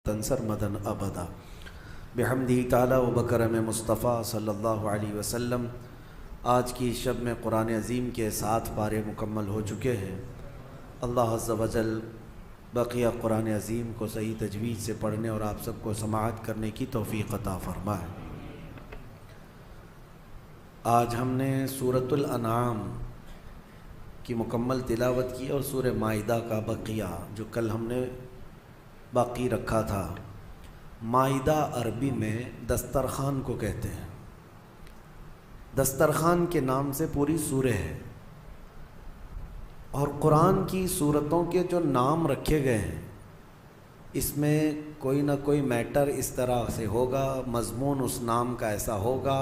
تنصر مدن ابدا بحمدی تعالی و بکرم مصطفیٰ صلی اللہ علیہ وسلم۔ آج کی شب میں قرآن عظیم کے 7 پارے مکمل ہو چکے ہیں۔ اللہ عز و جل بقیہ قرآن عظیم کو صحیح تجوید سے پڑھنے اور آپ سب کو سماعت کرنے کی توفیق عطا فرمائے۔ آج ہم نے سورۃ الانعام کی مکمل تلاوت کی اور سورہ مائدہ کا بقیہ جو کل ہم نے باقی رکھا تھا۔ مائدہ عربی میں دسترخوان کو کہتے ہیں۔ دسترخوان کے نام سے پوری سورہ ہے، اور قرآن کی سورتوں کے جو نام رکھے گئے ہیں اس میں کوئی نہ کوئی میٹر اس طرح سے ہوگا، مضمون اس نام کا ایسا ہوگا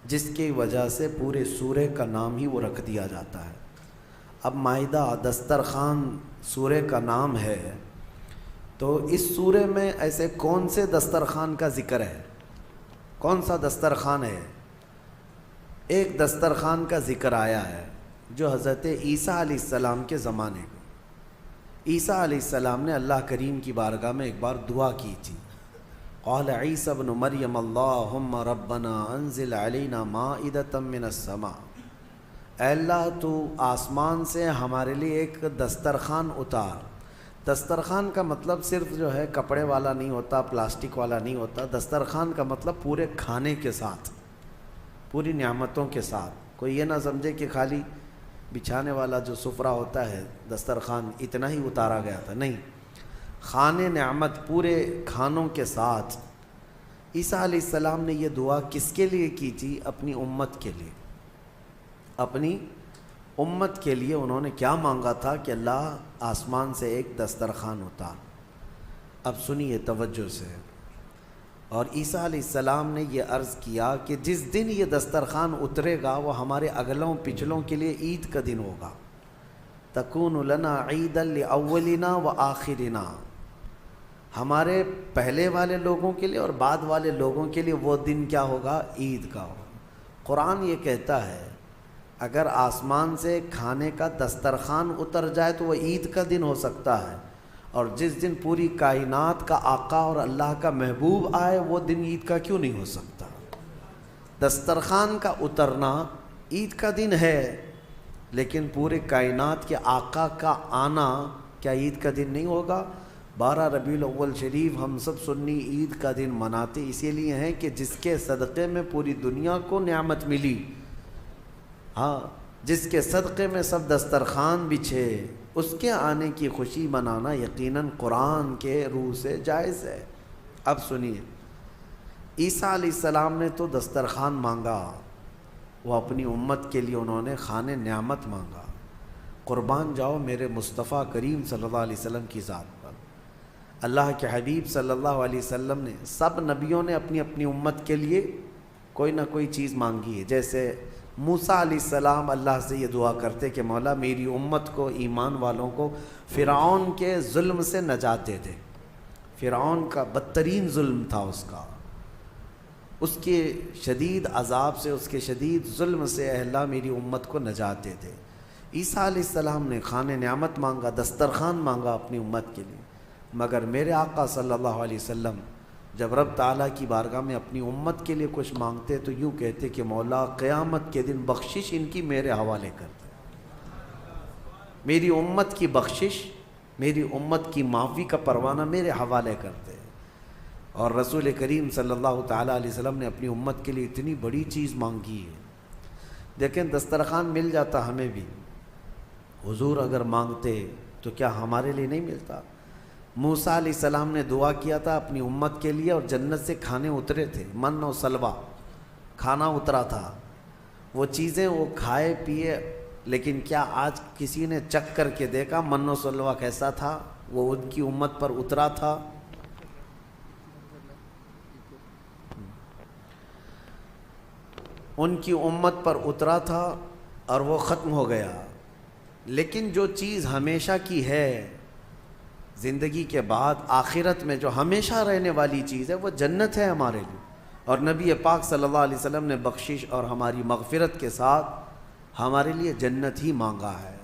جس کی وجہ سے پورے سورہ کا نام ہی وہ رکھ دیا جاتا ہے۔ اب مائدہ دسترخوان سورہ کا نام ہے، تو اس سورہ میں ایسے کون سے دسترخوان کا ذکر ہے؟ کون سا دسترخوان ہے؟ ایک دسترخوان کا ذکر آیا ہے جو حضرت عیسیٰ علیہ السلام کے زمانے کو۔ عیسیٰ علیہ السلام نے اللہ کریم کی بارگاہ میں ایک بار دعا کی تھی۔ قال عیسیٰ ابن مریم اللہم ربنا انزل علینا مائدۃ من السماء، اے اللہ تو آسمان سے ہمارے لیے ایک دسترخوان اتار۔ دسترخوان کا مطلب صرف جو ہے کپڑے والا نہیں ہوتا، پلاسٹک والا نہیں ہوتا۔ دسترخوان کا مطلب پورے کھانے کے ساتھ، پوری نعمتوں کے ساتھ۔ کوئی یہ نہ سمجھے کہ خالی بچھانے والا جو سفرہ ہوتا ہے دسترخوان اتنا ہی اتارا گیا تھا، نہیں، کھانے نعمت پورے کھانوں کے ساتھ۔ عیسیٰ علیہ السلام نے یہ دعا کس کے لیے کی تھی؟ اپنی امت کے لیے۔ اپنی امت کے لیے انہوں نے کیا مانگا تھا کہ اللہ آسمان سے ایک دسترخوان اتار۔ اب سنیے توجہ سے۔ اور عیسیٰ علیہ السلام نے یہ عرض کیا کہ جس دن یہ دسترخوان اترے گا وہ ہمارے اگلوں پچھلوں کے لیے عید کا دن ہوگا۔ تکون لنا عیدا لاولنا و آخرنا، ہمارے پہلے والے لوگوں کے لیے اور بعد والے لوگوں کے لیے وہ دن کیا ہوگا؟ عید کا ہوگا۔ قرآن یہ کہتا ہے اگر آسمان سے کھانے کا دسترخوان اتر جائے تو وہ عید کا دن ہو سکتا ہے، اور جس دن پوری کائنات کا آقا اور اللہ کا محبوب آئے وہ دن عید کا کیوں نہیں ہو سکتا؟ دسترخوان کا اترنا عید کا دن ہے، لیکن پورے کائنات کے آقا کا آنا کیا عید کا دن نہیں ہوگا؟ 12 ربیع الاول شریف ہم سب سنی عید کا دن مناتے اسی لیے ہیں کہ جس کے صدقے میں پوری دنیا کو نعمت ملی، ہاں، جس کے صدقے میں سب دسترخوان بچھے، اس کے آنے کی خوشی منانا یقیناً قرآن کے روح سے جائز ہے۔ اب سنیے، عیسیٰ علیہ السلام نے تو دسترخوان مانگا، وہ اپنی امت کے لیے انہوں نے خانے نعمت مانگا۔ قربان جاؤ میرے مصطفیٰ کریم صلی اللہ علیہ وسلم کی ذات پر۔ اللہ کے حبیب صلی اللہ علیہ وسلم نے، سب نبیوں نے اپنی اپنی امت کے لیے کوئی نہ کوئی چیز مانگی ہے۔ جیسے موسیٰ علیہ السلام اللہ سے یہ دعا کرتے کہ مولا میری امت کو، ایمان والوں کو فرعون کے ظلم سے نجات دے دے۔ فرعون کا بدترین ظلم تھا اس کے شدید عذاب سے، اس کے شدید ظلم سے، اے اللہ میری امت کو نجات دے دے۔ عیسیٰ علیہ السلام نے خانے نعمت مانگا، دسترخوان مانگا اپنی امت کے لیے، مگر میرے آقا صلی اللہ علیہ وسلم جب رب تعالیٰ کی بارگاہ میں اپنی امت کے لیے کچھ مانگتے تو یوں کہتے کہ مولا قیامت کے دن بخشش ان کی میرے حوالے کر دے، میری امت کی بخشش، میری امت کی معافی کا پروانہ میرے حوالے کر دے۔ اور رسول کریم صلی اللہ تعالیٰ علیہ وسلم نے اپنی امت کے لیے اتنی بڑی چیز مانگی ہے۔ دیکھیں دسترخوان مل جاتا ہمیں بھی، حضور اگر مانگتے تو کیا ہمارے لیے نہیں ملتا؟ موسیٰ علیہ السلام نے دعا کیا تھا اپنی امت کے لیے، اور جنت سے کھانے اترے تھے، من و سلوہ کھانا اترا تھا، وہ چیزیں وہ کھائے پیے، لیکن کیا آج کسی نے چکھ کر کے دیکھا من و سلوہ کیسا تھا؟ وہ ان کی امت پر اترا تھا۔ ان کی امت پر اترا تھا اور وہ ختم ہو گیا۔ لیکن جو چیز ہمیشہ کی ہے، زندگی کے بعد آخرت میں جو ہمیشہ رہنے والی چیز ہے، وہ جنت ہے ہمارے لیے، اور نبی پاک صلی اللہ علیہ وسلم نے بخشش اور ہماری مغفرت کے ساتھ ہمارے لیے جنت ہی مانگا ہے۔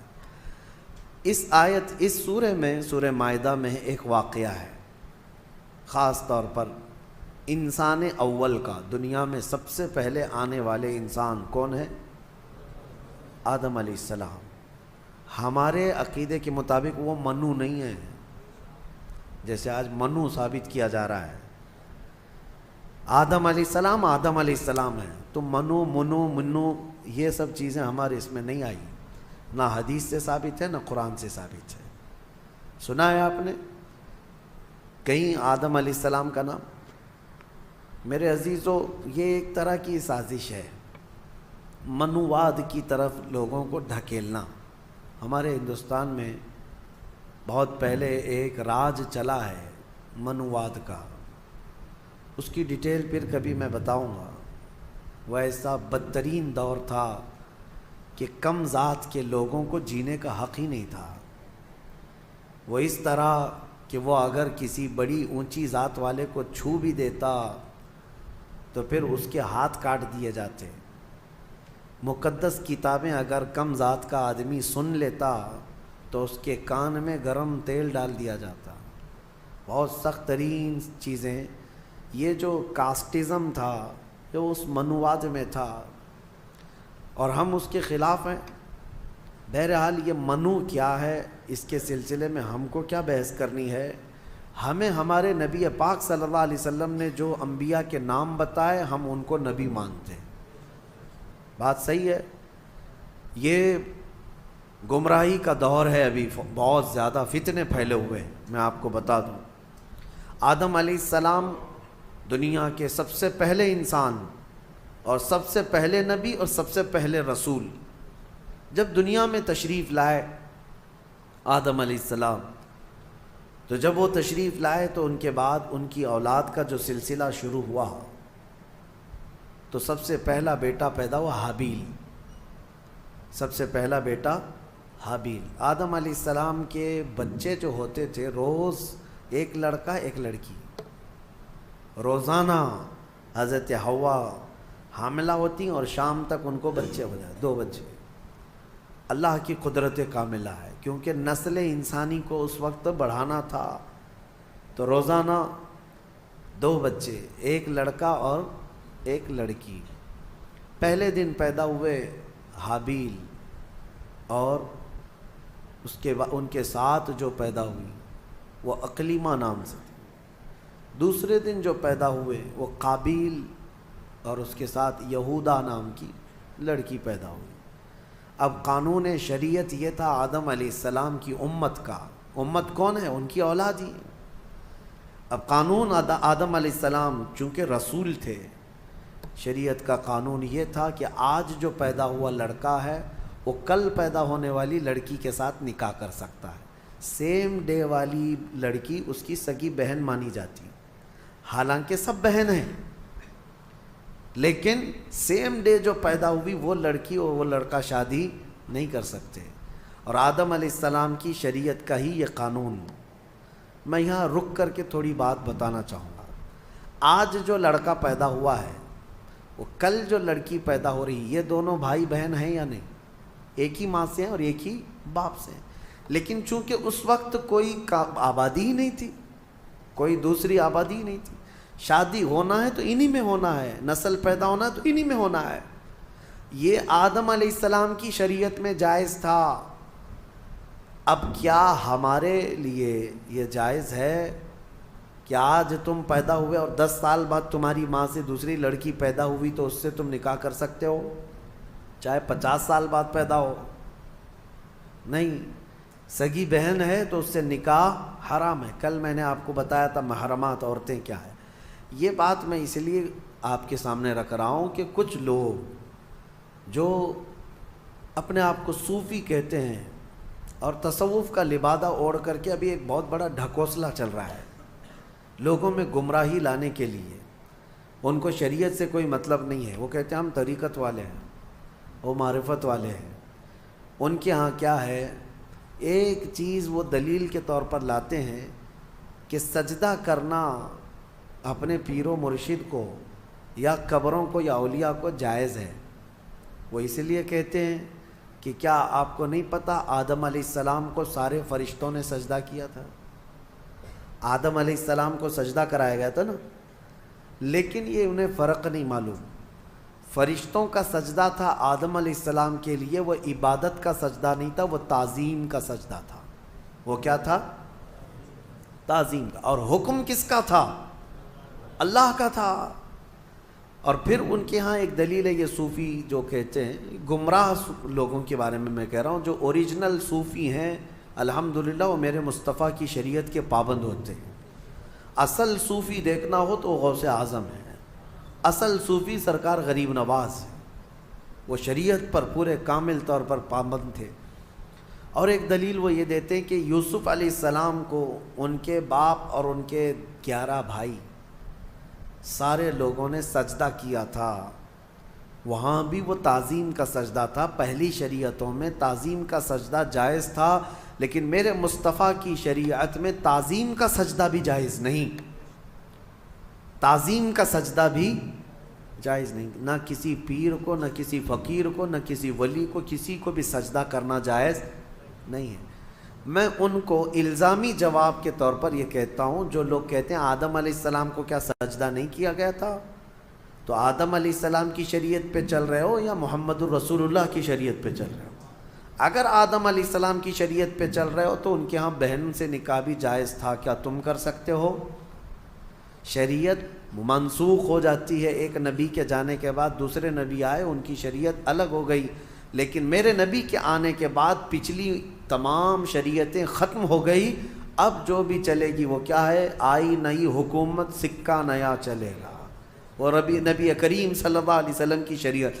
اس آیت، اس سورہ میں، سورہ مائدہ میں ایک واقعہ ہے۔ خاص طور پر انسان اول کا، دنیا میں سب سے پہلے آنے والے انسان کون ہے؟ آدم علیہ السلام۔ ہمارے عقیدے کے مطابق وہ منو نہیں ہے، جیسے آج منو ثابت کیا جا رہا ہے۔ آدم علیہ السلام ہے، تو منو منو یہ سب چیزیں ہمارے اس میں نہیں آئی، نہ حدیث سے ثابت ہے نہ قرآن سے ثابت ہے۔ سنا ہے آپ نے کہیں آدم علیہ السلام کا نام؟ میرے عزیزو، یہ ایک طرح کی سازش ہے، منوواد کی طرف لوگوں کو ڈھکیلنا۔ ہمارے ہندوستان میں بہت پہلے ایک راج چلا ہے منوواد کا، اس کی ڈیٹیل پھر کبھی میں بتاؤں گا۔ وہ ایسا بدترین دور تھا کہ کم ذات کے لوگوں کو جینے کا حق ہی نہیں تھا۔ وہ اس طرح کہ وہ اگر کسی بڑی اونچی ذات والے کو چھو بھی دیتا تو پھر اس کے ہاتھ کاٹ دیے جاتے۔ مقدس کتابیں اگر کم ذات کا آدمی سن لیتا تو اس کے کان میں گرم تیل ڈال دیا جاتا۔ بہت سخت ترین چیزیں، یہ جو کاسٹزم تھا جو اس منوواد میں تھا، اور ہم اس کے خلاف ہیں۔ بہرحال یہ منو کیا ہے، اس کے سلسلے میں ہم کو کیا بحث کرنی ہے؟ ہمیں ہمارے نبی پاک صلی اللہ علیہ وسلم نے جو انبیاء کے نام بتائے ہم ان کو نبی مانتے ہیں۔ بات صحیح ہے؟ یہ گمراہی کا دور ہے، ابھی بہت زیادہ فتنے پھیلے ہوئے ہیں۔ میں آپ کو بتا دوں، آدم علیہ السلام دنیا کے سب سے پہلے انسان اور سب سے پہلے نبی اور سب سے پہلے رسول جب دنیا میں تشریف لائے آدم علیہ السلام، تو جب وہ تشریف لائے تو ان کے بعد ان کی اولاد کا جو سلسلہ شروع ہوا تو سب سے پہلا بیٹا پیدا ہوا حابیل۔ سب سے پہلا بیٹا حابیل۔ آدم علیہ السلام کے بچے جو ہوتے تھے، روز ایک لڑکا ایک لڑکی، روزانہ حضرت حوا حاملہ ہوتی اور شام تک ان کو بچے ہو جائے، 2 بچے۔ اللہ کی قدرت کاملہ ہے، کیونکہ نسل انسانی کو اس وقت بڑھانا تھا، تو روزانہ 2 بچے، ایک لڑکا اور ایک لڑکی۔ پہلے دن پیدا ہوئے حابیل، اور اس کے بعد ان کے ساتھ جو پیدا ہوئی وہ اقلیمہ نام سے تھی۔ دوسرے دن جو پیدا ہوئے وہ قابیل، اور اس کے ساتھ یہودا نام کی لڑکی پیدا ہوئی۔ اب قانون شریعت یہ تھا آدم علیہ السلام کی امت کا، امت کون ہے؟ ان کی اولاد ہی۔ اب قانون آدم علیہ السلام چونکہ رسول تھے، شریعت کا قانون یہ تھا کہ آج جو پیدا ہوا لڑکا ہے وہ کل پیدا ہونے والی لڑکی کے ساتھ نکاح کر سکتا ہے۔ سیم ڈے والی لڑکی اس کی سگی بہن مانی جاتی، حالانکہ سب بہن ہیں، لیکن سیم ڈے جو پیدا ہوئی وہ لڑکی اور وہ لڑکا شادی نہیں کر سکتے۔ اور آدم علیہ السلام کی شریعت کا ہی یہ قانون۔ میں یہاں رک کر کے تھوڑی بات بتانا چاہوں گا۔ آج جو لڑکا پیدا ہوا ہے وہ کل جو لڑکی پیدا ہو رہی، یہ دونوں بھائی بہن ہیں یا نہیں؟ ایک ہی ماں سے ہیں اور ایک ہی باپ سے ہیں، لیکن چونکہ اس وقت کوئی آبادی ہی نہیں تھی، کوئی دوسری آبادی ہی نہیں تھی، شادی ہونا ہے تو انہی میں ہونا ہے، نسل پیدا ہونا ہے تو انہی میں ہونا ہے۔ یہ آدم علیہ السلام کی شریعت میں جائز تھا۔ اب کیا ہمارے لیے یہ جائز ہے کہ آج تم پیدا ہوئے اور 10 سال بعد تمہاری ماں سے دوسری لڑکی پیدا ہوئی تو اس سے تم نکاح کر سکتے ہو، چاہے 50 سال بعد پیدا ہو؟ نہیں، سگی بہن ہے تو اس سے نکاح حرام ہے۔ کل میں نے آپ کو بتایا تھا محرمات عورتیں کیا ہے۔ یہ بات میں اس لیے آپ کے سامنے رکھ رہا ہوں کہ کچھ لوگ جو اپنے آپ کو صوفی کہتے ہیں اور تصوف کا لبادہ اوڑھ کر کے ابھی ایک بہت بڑا ڈھکوسلہ چل رہا ہے لوگوں میں گمراہی لانے کے لیے۔ ان کو شریعت سے کوئی مطلب نہیں ہے، وہ کہتے ہیں ہم طریقت والے ہیں، وہ معرفت والے ہیں۔ ان کے ہاں کیا ہے، ایک چیز وہ دلیل کے طور پر لاتے ہیں کہ سجدہ کرنا اپنے پیر و مرشد کو یا قبروں کو یا اولیاء کو جائز ہے۔ وہ اس لیے کہتے ہیں کہ کیا آپ کو نہیں پتہ آدم علیہ السلام کو سارے فرشتوں نے سجدہ کیا تھا؟ آدم علیہ السلام کو سجدہ کرایا گیا تھا نا، لیکن یہ انہیں فرق نہیں معلوم. فرشتوں کا سجدہ تھا آدم علیہ السلام کے لیے، وہ عبادت کا سجدہ نہیں تھا، وہ تعظیم کا سجدہ تھا. وہ کیا تھا؟ تعظیم کا. اور حکم کس کا تھا؟ اللہ کا تھا. اور پھر ان کے ہاں ایک دلیل ہے، یہ صوفی جو کہتے ہیں، گمراہ لوگوں کے بارے میں کہہ رہا ہوں، جو اوریجنل صوفی ہیں الحمدللہ وہ میرے مصطفیٰ کی شریعت کے پابند ہوتے ہیں. اصل صوفی دیکھنا ہو تو وہ غوث اعظم ہے، اصل صوفی سرکار غریب نواز ہے، وہ شریعت پر پورے کامل طور پر پابند تھے. اور ایک دلیل وہ یہ دیتے ہیں کہ یوسف علیہ السلام کو ان کے باپ اور ان کے 11 بھائی سارے لوگوں نے سجدہ کیا تھا، وہاں بھی وہ تعظیم کا سجدہ تھا. پہلی شریعتوں میں تعظیم کا سجدہ جائز تھا، لیکن میرے مصطفیٰ کی شریعت میں تعظیم کا سجدہ بھی جائز نہیں، تعظیم کا سجدہ بھی جائز نہیں. نہ کسی پیر کو، نہ کسی فقیر کو، نہ کسی ولی کو، کسی کو بھی سجدہ کرنا جائز نہیں ہے. میں ان کو الزامی جواب کے طور پر یہ کہتا ہوں، جو لوگ کہتے ہیں آدم علیہ السلام کو کیا سجدہ نہیں کیا گیا تھا، تو آدم علیہ السلام کی شریعت پہ چل رہے ہو یا محمد الرسول اللہ کی شریعت پہ چل رہے ہو؟ اگر آدم علیہ السلام کی شریعت پہ چل رہے ہو تو ان کے ہاں بہن سے نکاح بھی جائز تھا، کیا تم کر سکتے ہو؟ شریعت منسوخ ہو جاتی ہے، ایک نبی کے جانے کے بعد دوسرے نبی آئے، ان کی شریعت الگ ہو گئی، لیکن میرے نبی کے آنے کے بعد پچھلی تمام شریعتیں ختم ہو گئی. اب جو بھی چلے گی وہ کیا ہے؟ آئی نئی حکومت، سکہ نیا چلے گا. اور نبی کریم صلی اللہ علیہ وسلم کی شریعت،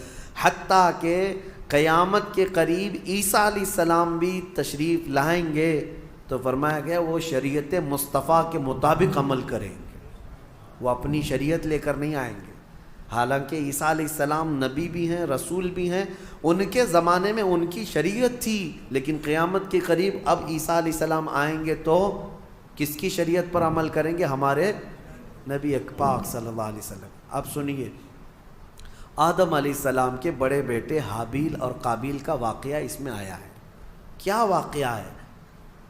حتیٰ کہ قیامت کے قریب عیسیٰ علیہ السلام بھی تشریف لائیں گے تو فرمایا گیا وہ شریعت مصطفیٰ کے مطابق عمل کریں گے، وہ اپنی شریعت لے کر نہیں آئیں گے. حالانکہ عیسیٰ علیہ السلام نبی بھی ہیں، رسول بھی ہیں، ان کے زمانے میں ان کی شریعت تھی، لیکن قیامت کے قریب اب عیسیٰ علیہ السلام آئیں گے تو کس کی شریعت پر عمل کریں گے؟ ہمارے نبی پاک صلی اللہ علیہ وسلم. اب سنیے، آدم علیہ السلام کے بڑے بیٹے حابیل اور قابیل کا واقعہ اس میں آیا ہے. کیا واقعہ ہے؟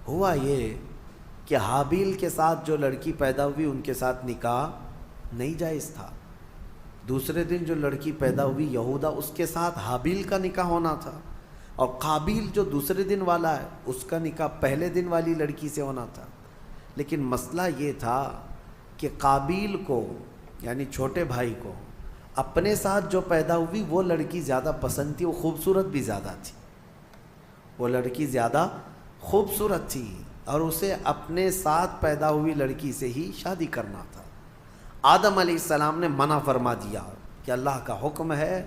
ہوا یہ کہ حابیل کے ساتھ جو لڑکی پیدا ہوئی ان کے ساتھ نکاح نہیں جائز تھا. دوسرے دن جو لڑکی پیدا ہوئی یہودا، اس کے ساتھ حابیل کا نکاح ہونا تھا، اور قابیل جو دوسرے دن والا ہے اس کا نکاح پہلے دن والی لڑکی سے ہونا تھا. لیکن مسئلہ یہ تھا کہ قابیل کو یعنی چھوٹے بھائی کو اپنے ساتھ جو پیدا ہوئی وہ لڑکی زیادہ پسند تھی، وہ خوبصورت بھی زیادہ تھی، وہ لڑکی زیادہ خوبصورت تھی، اور اسے اپنے ساتھ پیدا ہوئی لڑکی سے ہی شادی کرنا تھا. آدم علیہ السلام نے منع فرما دیا کہ اللہ کا حکم ہے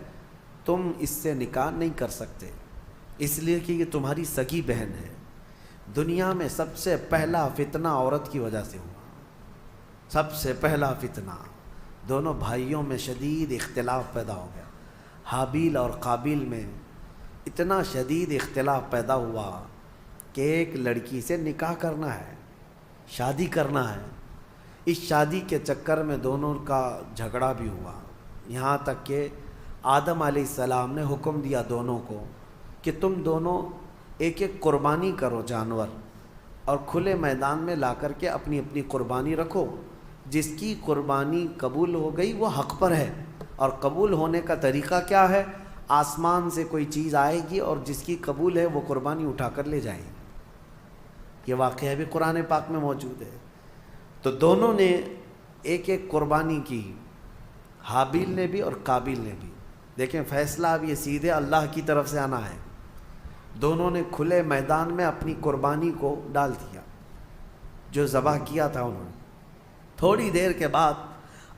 تم اس سے نکاح نہیں کر سکتے، اس لیے کہ یہ تمہاری سگی بہن ہے. دنیا میں سب سے پہلا فتنہ عورت کی وجہ سے ہوا، سب سے پہلا فتنہ. دونوں بھائیوں میں شدید اختلاف پیدا ہو گیا. حابیل اور قابیل میں اتنا شدید اختلاف پیدا ہوا کہ ایک لڑکی سے نکاح کرنا ہے، شادی کرنا ہے. اس شادی کے چکر میں دونوں کا جھگڑا بھی ہوا، یہاں تک کہ آدم علیہ السلام نے حکم دیا دونوں کو کہ تم دونوں ایک ایک قربانی کرو جانور، اور کھلے میدان میں لا کر کے اپنی اپنی قربانی رکھو. جس کی قربانی قبول ہو گئی وہ حق پر ہے. اور قبول ہونے کا طریقہ کیا ہے؟ آسمان سے کوئی چیز آئے گی اور جس کی قبول ہے وہ قربانی اٹھا کر لے جائیں گے. یہ واقعہ بھی قرآن پاک میں موجود ہے. تو دونوں نے ایک ایک قربانی کی، حابیل نے بھی اور قابیل نے بھی. دیکھیں فیصلہ اب یہ سیدھے اللہ کی طرف سے آنا ہے. دونوں نے کھلے میدان میں اپنی قربانی کو ڈال دیا، جو ذبح کیا تھا انہوں نے. تھوڑی دیر کے بعد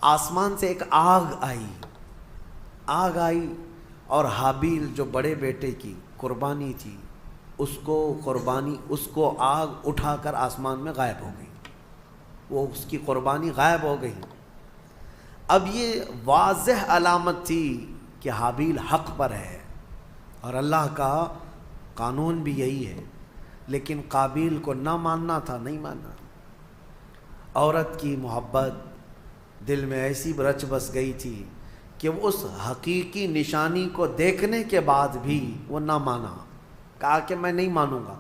آسمان سے ایک آگ آئی اور حابیل جو بڑے بیٹے کی قربانی تھی اس کو آگ اٹھا کر آسمان میں غائب ہو گئی، وہ اس کی قربانی غائب ہو گئی. اب یہ واضح علامت تھی کہ حابیل حق پر ہے اور اللہ کا قانون بھی یہی ہے. لیکن قابیل کو نہ ماننا تھا، نہیں مانا. عورت کی محبت دل میں ایسی رچ بس گئی تھی کہ اس حقیقی نشانی کو دیکھنے کے بعد بھی وہ نہ مانا، کہا کہ میں نہیں مانوں گا.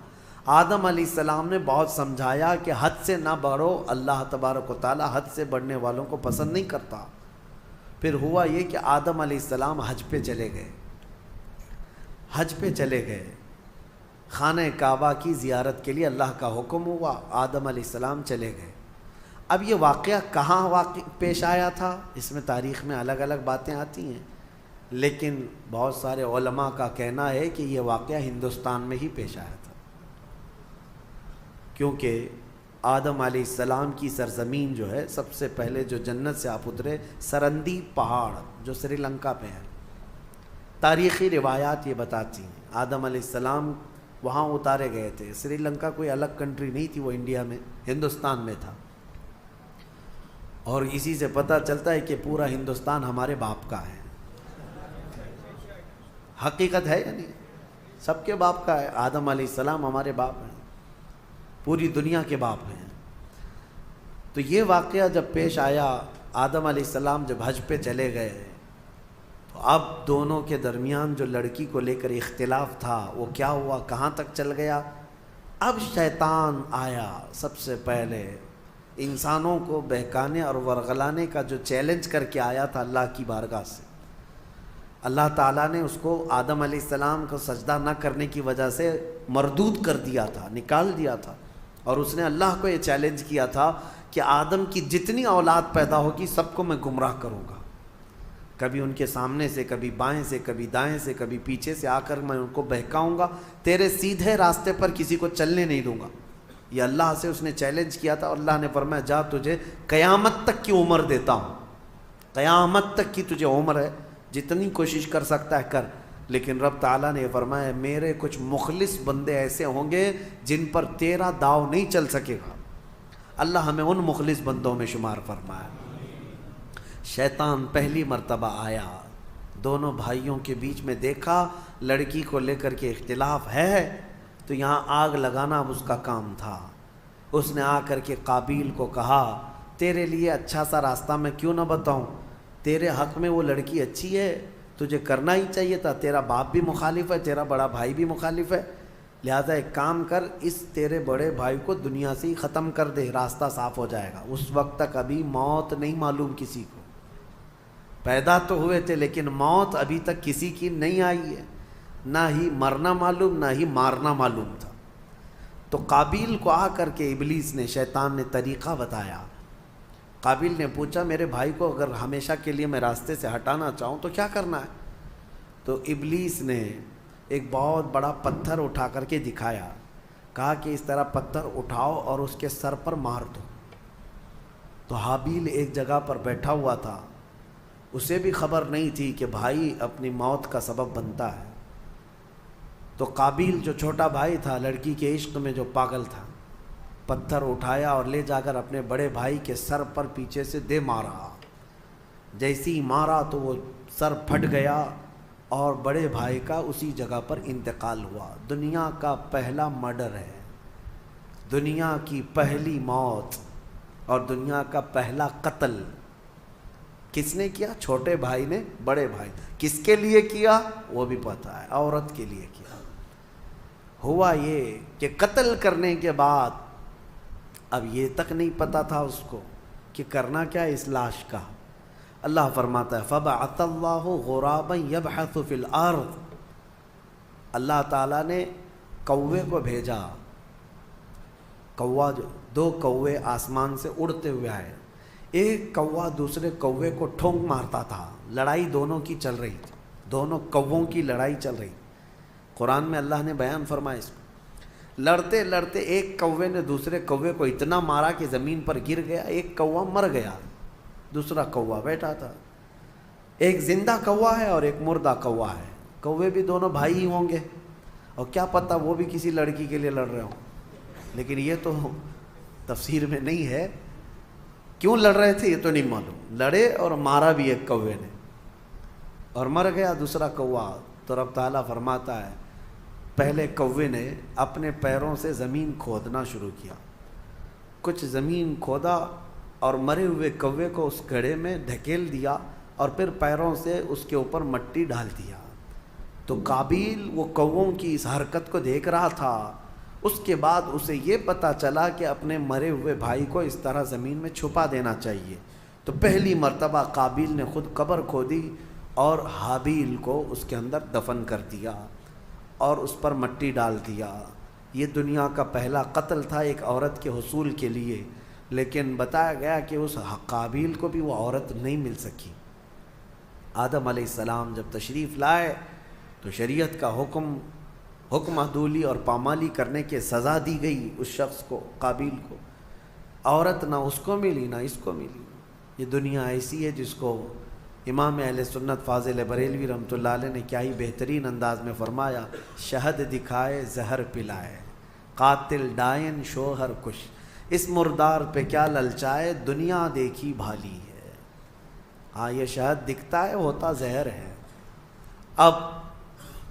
آدم علیہ السلام نے بہت سمجھایا کہ حد سے نہ بڑھو، اللہ تبارک و تعالی حد سے بڑھنے والوں کو پسند نہیں کرتا۔ پھر ہوا یہ کہ آدم علیہ السلام حج پہ چلے گئے، حج پہ چلے گئے، خانہ کعبہ کی زیارت کے لیے اللہ کا حکم ہوا، آدم علیہ السلام چلے گئے۔ اب یہ واقعہ کہاں پیش آیا تھا، اس میں تاریخ میں الگ الگ باتیں آتی ہیں، لیکن بہت سارے علماء کا کہنا ہے کہ یہ واقعہ ہندوستان میں ہی پیش آیا تھا، کیونکہ آدم علیہ السلام کی سرزمین جو ہے، سب سے پہلے جو جنت سے آپ اترے سرندی پہاڑ جو سری لنکا پہ ہے، تاریخی روایات یہ بتاتی ہیں آدم علیہ السلام وہاں اتارے گئے تھے۔ سری لنکا کوئی الگ کنٹری نہیں تھی، وہ انڈیا میں ہندوستان میں تھا، اور اسی سے پتہ چلتا ہے کہ پورا ہندوستان ہمارے باپ کا ہے۔ حقیقت ہے یا نہیں؟ سب کے باپ کا ہے، آدم علیہ السلام ہمارے باپ ہیں، پوری دنیا کے باپ ہیں۔ تو یہ واقعہ جب پیش آیا، آدم علیہ السلام جب حج پہ چلے گئے، تو اب دونوں کے درمیان جو لڑکی کو لے کر اختلاف تھا وہ کیا ہوا، کہاں تک چل گیا۔ اب شیطان آیا، سب سے پہلے انسانوں کو بہکانے اور ورغلانے کا جو چیلنج کر کے آیا تھا اللہ کی بارگاہ سے، اللہ تعالیٰ نے اس کو آدم علیہ السلام کو سجدہ نہ کرنے کی وجہ سے مردود کر دیا تھا، نکال دیا تھا، اور اس نے اللہ کو یہ چیلنج کیا تھا کہ آدم کی جتنی اولاد پیدا ہوگی سب کو میں گمراہ کروں گا، کبھی ان کے سامنے سے، کبھی بائیں سے، کبھی دائیں سے، کبھی پیچھے سے آ کر میں ان کو بہکاؤں گا، تیرے سیدھے راستے پر کسی کو چلنے نہیں دوں گا۔ یہ اللہ سے اس نے چیلنج کیا تھا، اور اللہ نے فرمایا جا تجھے قیامت تک کی عمر دیتا ہوں، قیامت تک کی تجھے عمر ہے، جتنی کوشش کر سکتا ہے کر۔ لیکن رب تعالیٰ نے فرمایا میرے کچھ مخلص بندے ایسے ہوں گے جن پر تیرا داؤ نہیں چل سکے گا۔ اللہ ہمیں ان مخلص بندوں میں شمار فرمائے۔ شیطان پہلی مرتبہ آیا، دونوں بھائیوں کے بیچ میں دیکھا لڑکی کو لے کر کے اختلاف ہے، تو یہاں آگ لگانا اب اس کا کام تھا۔ اس نے آ کر کے قابیل کو کہا تیرے لیے اچھا سا راستہ میں کیوں نہ بتاؤں، تیرے حق میں وہ لڑکی اچھی ہے، تجھے کرنا ہی چاہیے تھا، تیرا باپ بھی مخالف ہے، تیرا بڑا بھائی بھی مخالف ہے، لہذا ایک کام کر، اس تیرے بڑے بھائی کو دنیا سے ہی ختم کر دے، راستہ صاف ہو جائے گا۔ اس وقت تک ابھی موت نہیں معلوم کسی کو، پیدا تو ہوئے تھے لیکن موت ابھی تک کسی کی نہیں آئی ہے، نہ ہی مرنا معلوم، نہ ہی مارنا معلوم تھا۔ تو قابیل کو آ کر کے ابلیس نے، شیطان نے طریقہ بتایا۔ قابیل نے پوچھا میرے بھائی کو اگر ہمیشہ کے لیے میں راستے سے ہٹانا چاہوں تو کیا کرنا ہے؟ تو ابلیس نے ایک بہت بڑا پتھر اٹھا کر کے دکھایا، کہا کہ اس طرح پتھر اٹھاؤ اور اس کے سر پر مار دو۔ تو حابیل ایک جگہ پر بیٹھا ہوا تھا، اسے بھی خبر نہیں تھی کہ بھائی اپنی موت کا سبب بنتا ہے۔ تو قابیل جو چھوٹا بھائی تھا، لڑکی کے عشق میں جو پاگل تھا، پتھر اٹھایا اور لے جا کر اپنے بڑے بھائی کے سر پر پیچھے سے دے مارا۔ جیسی ہی مارا تو وہ سر پھٹ گیا اور بڑے بھائی کا اسی جگہ پر انتقال ہوا۔ دنیا کا پہلا مرڈر ہے، دنیا کی پہلی موت اور دنیا کا پہلا قتل کس نے کیا؟ چھوٹے بھائی نے بڑے بھائی۔ کس کے لیے کیا وہ بھی پتہ ہے، عورت کے لیے کیا۔ ہوا یہ کہ قتل کرنے کے بعد اب یہ تک نہیں پتہ تھا اس کو کہ کرنا کیا اس لاش کا۔ اللہ فرماتا ہے فَبَعَثَ اللَّهُ غُرَابًا يَبْحَثُ فِي الْأَرْضِ، اللہ تعالیٰ نے کوے کو بھیجا، کوا، دو کوے آسمان سے اڑتے ہوئے آئے، ایک کوا دوسرے کوے کو ٹھونک مارتا تھا، لڑائی دونوں کی چل رہی تھی، دونوں کووں کی لڑائی چل رہی۔ قرآن میں اللہ نے بیان فرمایا اس کو، لڑتے لڑتے ایک کوے نے دوسرے کوے کو اتنا مارا کہ زمین پر گر گیا، ایک کوا مر گیا، دوسرا کوا بیٹھا تھا۔ ایک زندہ کوا ہے اور ایک مردہ کوا ہے، کوے بھی دونوں بھائی ہی ہوں گے، اور کیا پتہ وہ بھی کسی لڑکی کے لیے لڑ رہے ہوں، لیکن یہ تو تفسیر میں نہیں ہے، کیوں لڑ رہے تھے یہ تو نہیں معلوم، لڑے اور مارا بھی ایک کوے نے اور مر گیا دوسرا کوا۔ تو رب تعالیٰ فرماتا ہے پہلے کوے نے اپنے پیروں سے زمین کھودنا شروع کیا، کچھ زمین کھودا اور مرے ہوئے کوے کو اس گڑھے میں دھکیل دیا اور پھر پیروں سے اس کے اوپر مٹی ڈال دیا۔ تو قابیل وہ کووں کی اس حرکت کو دیکھ رہا تھا، اس کے بعد اسے یہ پتہ چلا کہ اپنے مرے ہوئے بھائی کو اس طرح زمین میں چھپا دینا چاہیے، تو پہلی مرتبہ قابیل نے خود قبر کھودی اور حابیل کو اس کے اندر دفن کر دیا اور اس پر مٹی ڈال دیا۔ یہ دنیا کا پہلا قتل تھا ایک عورت کے حصول کے لیے، لیکن بتایا گیا کہ اس قابیل کو بھی وہ عورت نہیں مل سکی۔ آدم علیہ السلام جب تشریف لائے تو شریعت کا حکم عدولی اور پامالی کرنے کے سزا دی گئی اس شخص کو، قابیل کو۔ عورت نہ اس کو ملی نہ اس کو ملی۔ یہ دنیا ایسی ہے جس کو امام اہل سنت فاضل بریلوی رحمۃ اللہ علیہ نے کیا ہی بہترین انداز میں فرمایا، شہد دکھائے زہر پلائے، قاتل ڈائن شوہر کش، اس مردار پہ کیا للچائے، دنیا دیکھی بھالی ہے۔ ہاں یہ شہد دکھتا ہے، ہوتا زہر ہے۔ اب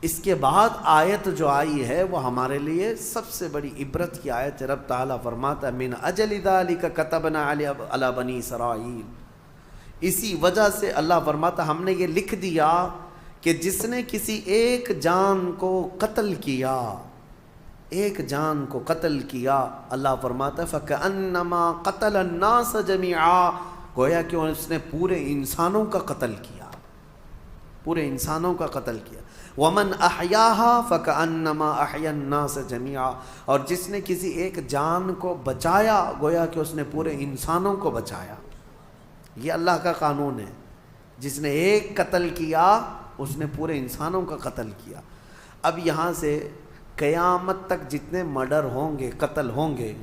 اس کے بعد آیت جو آئی ہے وہ ہمارے لیے سب سے بڑی عبرت کی آیت ہے۔ رب تعالیٰ فرماتا ہے من اجل ذالک کتبنا علی بنی اسرائیل، اسی وجہ سے اللہ فرماتا ہم نے یہ لکھ دیا کہ جس نے کسی ایک جان کو قتل کیا، ایک جان کو قتل کیا، اللہ فرماتا ہے فَكَأَنَّمَا قَتَلَ النَّاسَ جَمِيعًا، گویا کہ اس نے پورے انسانوں کا قتل کیا، پورے انسانوں کا قتل کیا۔ وَمَنْ أَحْيَاهَا فَكَأَنَّمَا أَحْيَا النَّاسَ جَمِيعًا، اور جس نے کسی ایک جان کو بچایا گویا کہ اس نے پورے انسانوں کو بچایا۔ یہ اللہ کا قانون ہے، جس نے ایک قتل کیا اس نے پورے انسانوں کا قتل کیا۔ اب یہاں سے قیامت تک جتنے مرڈر ہوں گے، قتل ہوں گے،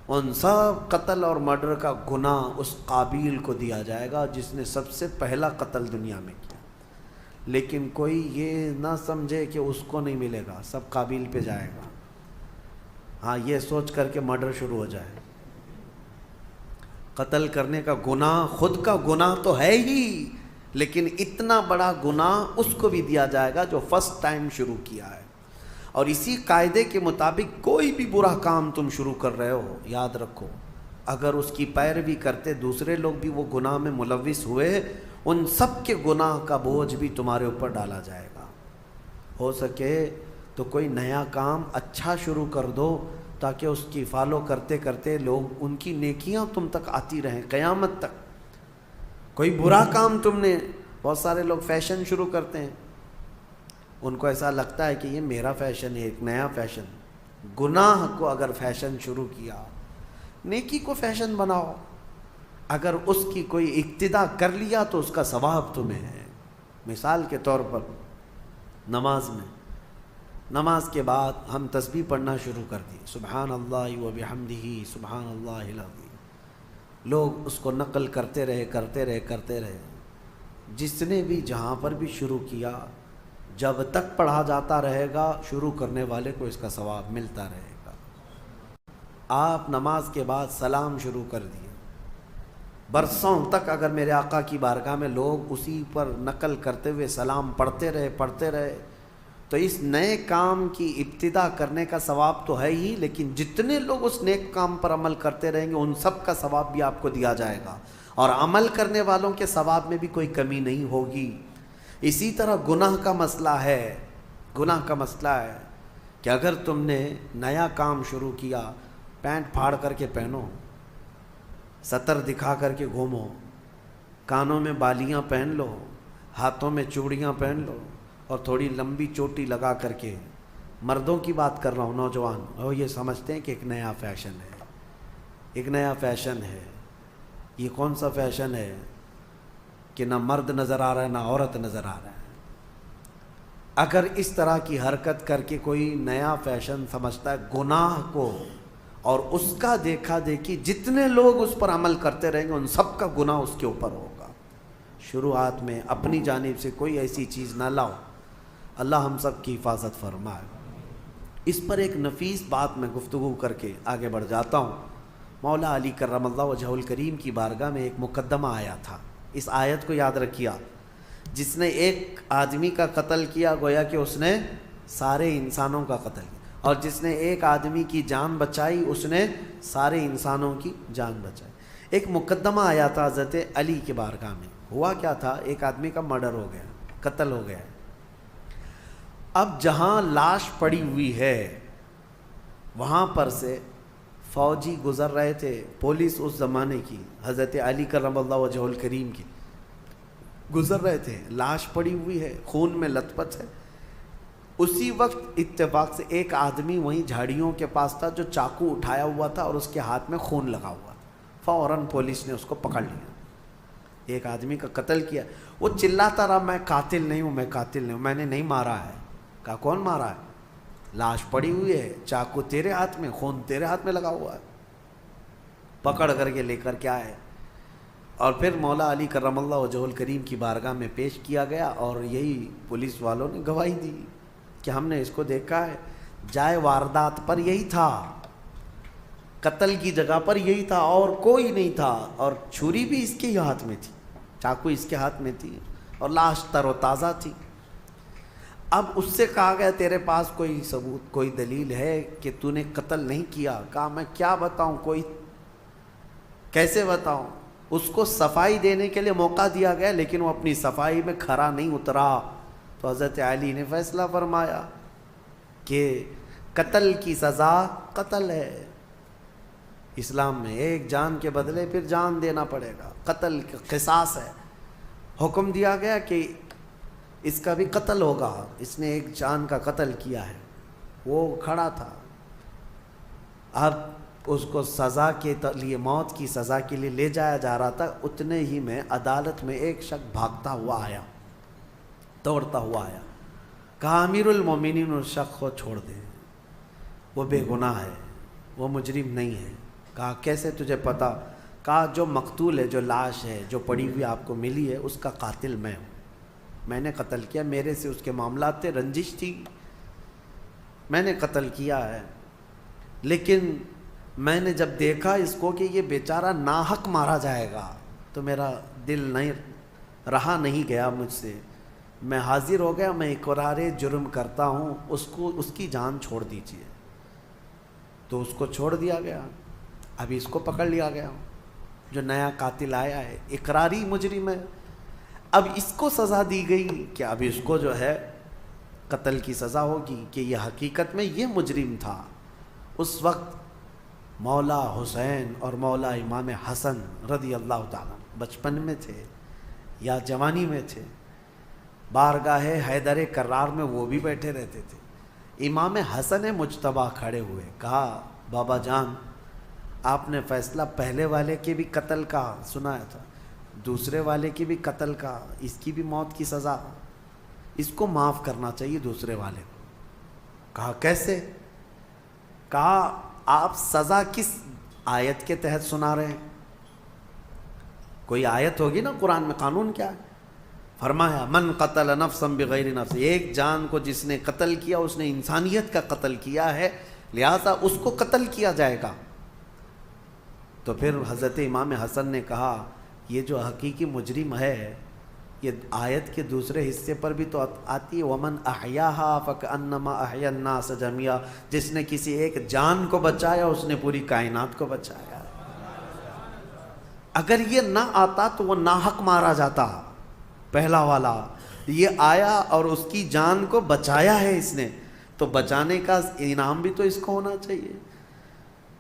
ان سب قتل اور مرڈر کا گناہ اس قابیل کو دیا جائے گا جس نے سب سے پہلا قتل دنیا میں کیا۔ لیکن کوئی یہ نہ سمجھے کہ اس کو نہیں ملے گا، سب قابیل پہ جائے گا۔ ہاں یہ سوچ کر کے مرڈر شروع ہو جائے۔ قتل کرنے کا گناہ خود کا گناہ تو ہے ہی، لیکن اتنا بڑا گناہ اس کو بھی دیا جائے گا جو فرسٹ ٹائم شروع کیا ہے۔ اور اسی قاعدے کے مطابق کوئی بھی برا کام تم شروع کر رہے ہو، یاد رکھو اگر اس کی پیروی کرتے دوسرے لوگ بھی وہ گناہ میں ملوث ہوئے، ان سب کے گناہ کا بوجھ بھی تمہارے اوپر ڈالا جائے گا۔ ہو سکے تو کوئی نیا کام اچھا شروع کر دو تاکہ اس کی فالو کرتے کرتے لوگ ان کی نیکیاں تم تک آتی رہیں قیامت تک۔ کوئی برا کام تم نے، بہت سارے لوگ فیشن شروع کرتے ہیں، ان کو ایسا لگتا ہے کہ یہ میرا فیشن ہے، ایک نیا فیشن۔ گناہ کو اگر فیشن شروع کیا، نیکی کو فیشن بناؤ۔ اگر اس کی کوئی اقتدا کر لیا تو اس کا ثواب تمہیں ہے۔ مثال کے طور پر نماز میں، نماز کے بعد ہم تسبیح پڑھنا شروع کر دی، سبحان اللہ و بحمدہ سبحان اللہ العظیم، لوگ اس کو نقل کرتے رہے۔ جس نے بھی جہاں پر بھی شروع کیا، جب تک پڑھا جاتا رہے گا شروع کرنے والے کو اس کا ثواب ملتا رہے گا۔ آپ نماز کے بعد سلام شروع کر دیے، برسوں تک اگر میرے آقا کی بارگاہ میں لوگ اسی پر نقل کرتے ہوئے سلام پڑھتے رہے تو اس نئے کام کی ابتدا کرنے کا ثواب تو ہے ہی، لیکن جتنے لوگ اس نیک کام پر عمل کرتے رہیں گے ان سب کا ثواب بھی آپ کو دیا جائے گا، اور عمل کرنے والوں کے ثواب میں بھی کوئی کمی نہیں ہوگی۔ اسی طرح گناہ کا مسئلہ ہے کہ اگر تم نے نیا کام شروع کیا، پینٹ پھاڑ کر کے پہنو، سطر دکھا کر کے گھومو، کانوں میں بالیاں پہن لو، ہاتھوں میں چوڑیاں پہن لو، اور تھوڑی لمبی چوٹی لگا کر کے، مردوں کی بات کر رہا ہوں، نوجوان وہ یہ سمجھتے ہیں کہ ایک نیا فیشن ہے۔ یہ کون سا فیشن ہے کہ نہ مرد نظر آ رہا ہے نہ عورت نظر آ رہا ہے۔ اگر اس طرح کی حرکت کر کے کوئی نیا فیشن سمجھتا ہے گناہ کو، اور اس کا دیکھا دیکھی جتنے لوگ اس پر عمل کرتے رہیں گے ان سب کا گناہ اس کے اوپر ہوگا۔ شروعات میں اپنی جانب سے کوئی ایسی چیز نہ لاؤ، اللہ ہم سب کی حفاظت فرمائے۔ اس پر ایک نفیس بات میں گفتگو کر کے آگے بڑھ جاتا ہوں۔ مولا علی کرم اللہ وجہہ الکریم کی بارگاہ میں ایک مقدمہ آیا تھا، اس آیت کو یاد رکھیا، جس نے ایک آدمی کا قتل کیا گویا کہ اس نے سارے انسانوں کا قتل کیا، اور جس نے ایک آدمی کی جان بچائی اس نے سارے انسانوں کی جان بچائی۔ ایک مقدمہ آیا تھا حضرت علی کے بارگاہ میں۔ ہوا کیا تھا، ایک آدمی کا مرڈر ہو گیا، قتل ہو گیا۔ اب جہاں لاش پڑی ہوئی ہے وہاں پر سے فوجی گزر رہے تھے، پولیس اس زمانے کی حضرت علی کرم اللہ وجہ الکریم کی گزر رہے تھے، لاش پڑی ہوئی ہے، خون میں لت پت ہے۔ اسی وقت اتفاق سے ایک آدمی وہیں جھاڑیوں کے پاس تھا جو چاقو اٹھایا ہوا تھا اور اس کے ہاتھ میں خون لگا ہوا تھا۔ فوراً پولیس نے اس کو پکڑ لیا، ایک آدمی کا قتل کیا۔ وہ چلاتا رہا میں قاتل نہیں ہوں، میں قاتل نہیں ہوں، میں نے نہیں مارا ہے۔ کہا کون مارا ہے؟ لاش پڑی ہوئی ہے، چاقو تیرے ہاتھ میں، خون تیرے ہاتھ میں لگا ہوا ہے۔ پکڑ کر کے لے کر کے آئے اور پھر مولا علی کرم اللہ وجہ الکریم کی بارگاہ میں پیش کیا گیا، اور یہی پولیس والوں نے گواہی دی کہ ہم نے اس کو دیکھا ہے، جائے واردات پر یہی تھا، قتل کی جگہ پر یہی تھا اور کوئی نہیں تھا، اور چھری بھی اس کے ہی ہاتھ میں تھی، چاقو اس کے ہاتھ میں تھی، اور لاش تر و تازہ تھی۔ اب اس سے کہا گیا تیرے پاس کوئی ثبوت، کوئی دلیل ہے کہ تو نے قتل نہیں کیا؟ کہا میں کیا بتاؤں، کوئی کیسے بتاؤں؟ اس کو صفائی دینے کے لیے موقع دیا گیا لیکن وہ اپنی صفائی میں کھرا نہیں اترا، تو حضرت علی نے فیصلہ فرمایا کہ قتل کی سزا قتل ہے، اسلام میں ایک جان کے بدلے پھر جان دینا پڑے گا، قتل قصاص ہے۔ حکم دیا گیا کہ اس کا بھی قتل ہوگا، اس نے ایک جان کا قتل کیا ہے۔ وہ کھڑا تھا، اب اس کو سزا کے لیے، موت کی سزا کے لیے لے جایا جا رہا تھا، اتنے ہی میں عدالت میں ایک شخص بھاگتا ہوا آیا، دوڑتا ہوا آیا، کہا امیر المومنین اس شخص کو چھوڑ دیں، وہ بے گناہ ہے، وہ مجرم نہیں ہے۔ کہا کیسے تجھے پتا؟ کہا جو مقتول ہے، جو لاش ہے جو پڑی ہوئی آپ کو ملی ہے، اس کا قاتل میں ہوں، میں نے قتل کیا، میرے سے اس کے معاملات تھے، رنجش تھی، میں نے قتل کیا ہے۔ لیکن میں نے جب دیکھا اس کو کہ یہ بیچارہ ناحق مارا جائے گا تو میرا دل نہیں رہا، نہیں گیا مجھ سے، میں حاضر ہو گیا، میں اقرار جرم کرتا ہوں، اس کی جان چھوڑ دیجیے۔ تو اس کو چھوڑ دیا گیا۔ ابھی اس کو پکڑ لیا گیا، جو نیا قاتل آیا ہے، اقراری مجرم ہے۔ اب اس کو سزا دی گئی کہ اب اس کو جو ہے قتل کی سزا ہوگی کہ یہ حقیقت میں یہ مجرم تھا۔ اس وقت مولا حسین اور مولا امام حسن رضی اللہ تعالیٰ بچپن میں تھے یا جوانی میں تھے، بارگاہ حیدر کرار میں وہ بھی بیٹھے رہتے تھے۔ امام حسن مجتبیٰ کھڑے ہوئے، کہا بابا جان آپ نے فیصلہ پہلے والے کے بھی قتل کا سنایا تھا، دوسرے والے کی بھی قتل کا، اس کی بھی موت کی سزا، اس کو معاف کرنا چاہیے دوسرے والے کو۔ کہا کیسے؟ کہا آپ سزا کس آیت کے تحت سنا رہے ہیں؟ کوئی آیت ہوگی نا قرآن میں، قانون کیا ہے؟ فرمایا من قتل نفسا بغیر نفس، ایک جان کو جس نے قتل کیا اس نے انسانیت کا قتل کیا ہے، لہذا اس کو قتل کیا جائے گا۔ تو پھر حضرت امام حسن نے کہا یہ جو حقیقی مجرم ہے، یہ آیت کے دوسرے حصے پر بھی تو آتی ہے ومن احیاہا فکأنما احیا الناس جميعا، جس نے کسی ایک جان کو بچایا اس نے پوری کائنات کو بچایا۔ اگر یہ نہ آتا تو وہ ناحق مارا جاتا، پہلا والا یہ آیا اور اس کی جان کو بچایا ہے اس نے، تو بچانے کا انعام بھی تو اس کو ہونا چاہیے۔